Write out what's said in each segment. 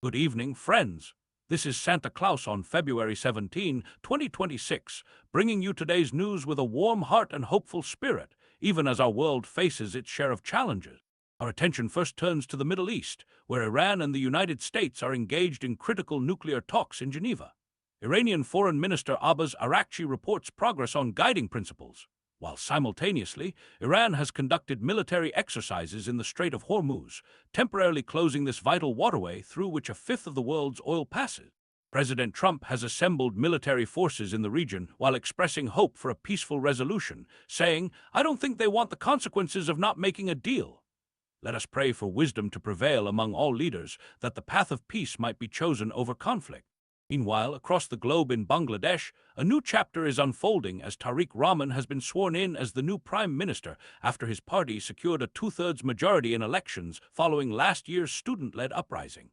Good evening, friends. This is Santa Claus on February 17, 2026, bringing you today's news with a warm heart and hopeful spirit, even as our world faces its share of challenges. Our attention first turns to the Middle East, where Iran and the United States are engaged in critical nuclear talks in Geneva. Iranian Foreign Minister Abbas Araghchi reports progress on guiding principles, while simultaneously, Iran has conducted military exercises in the Strait of Hormuz, temporarily closing this vital waterway through which a fifth of the world's oil passes. President Trump has assembled military forces in the region while expressing hope for a peaceful resolution, saying, "I don't think they want the consequences of not making a deal." Let us pray for wisdom to prevail among all leaders, that the path of peace might be chosen over conflict. Meanwhile, across the globe in Bangladesh, a new chapter is unfolding as Tarique Rahman has been sworn in as the new Prime Minister after his party secured a two-thirds majority in elections following last year's student-led uprising.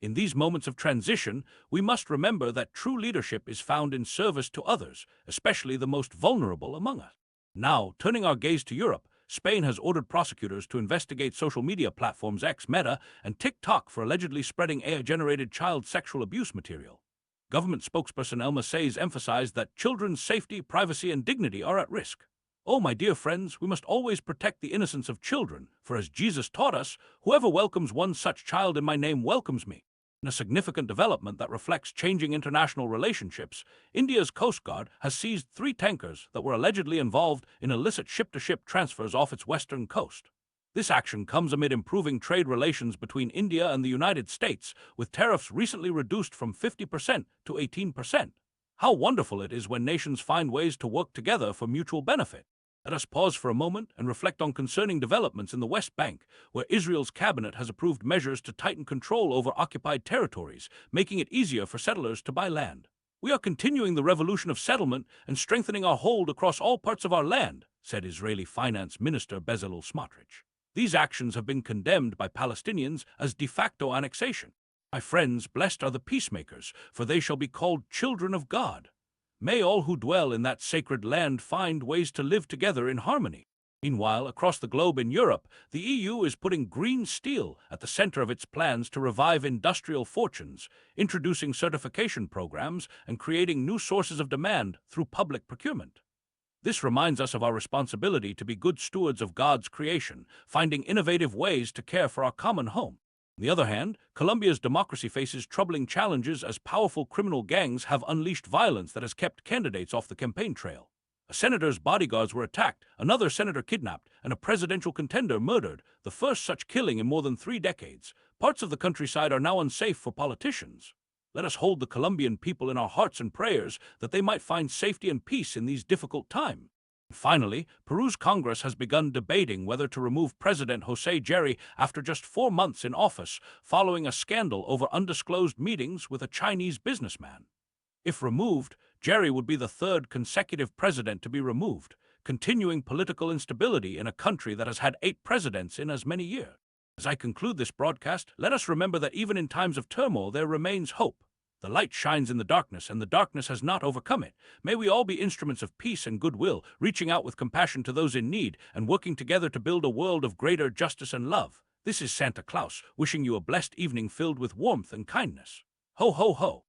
In these moments of transition, we must remember that true leadership is found in service to others, especially the most vulnerable among us. Now, turning our gaze to Europe, Spain has ordered prosecutors to investigate social media platforms X, Meta, and TikTok for allegedly spreading AI-generated child sexual abuse material. Government spokesperson Elma Says emphasized that children's safety, privacy, and dignity are at risk. Oh, my dear friends, we must always protect the innocence of children, for as Jesus taught us, whoever welcomes one such child in my name welcomes me. In a significant development that reflects changing international relationships, India's Coast Guard has seized 3 tankers that were allegedly involved in illicit ship-to-ship transfers off its western coast. This action comes amid improving trade relations between India and the United States, with tariffs recently reduced from 50% to 18%. How wonderful it is when nations find ways to work together for mutual benefit. Let us pause for a moment and reflect on concerning developments in the West Bank, where Israel's cabinet has approved measures to tighten control over occupied territories, making it easier for settlers to buy land. "We are continuing the revolution of settlement and strengthening our hold across all parts of our land," said Israeli Finance Minister Bezalel Smotrich. These actions have been condemned by Palestinians as de facto annexation. My friends, blessed are the peacemakers, for they shall be called children of God. May all who dwell in that sacred land find ways to live together in harmony. Meanwhile, across the globe in Europe, the EU is putting green steel at the center of its plans to revive industrial fortunes, introducing certification programs and creating new sources of demand through public procurement. This reminds us of our responsibility to be good stewards of God's creation, finding innovative ways to care for our common home. On the other hand, Colombia's democracy faces troubling challenges as powerful criminal gangs have unleashed violence that has kept candidates off the campaign trail. A senator's bodyguards were attacked, another senator kidnapped, and a presidential contender murdered, the first such killing in more than 3 decades. Parts of the countryside are now unsafe for politicians. Let us hold the Colombian people in our hearts and prayers that they might find safety and peace in these difficult times. Finally, Peru's Congress has begun debating whether to remove President José Jerry after just 4 months in office, following a scandal over undisclosed meetings with a Chinese businessman. If removed, Jerry would be the 3rd consecutive president to be removed, continuing political instability in a country that has had 8 presidents in as many years. As I conclude this broadcast, let us remember that even in times of turmoil there remains hope. The light shines in the darkness, and the darkness has not overcome it. May we all be instruments of peace and goodwill, reaching out with compassion to those in need, and working together to build a world of greater justice and love. This is Santa Claus, wishing you a blessed evening filled with warmth and kindness. Ho, ho, ho!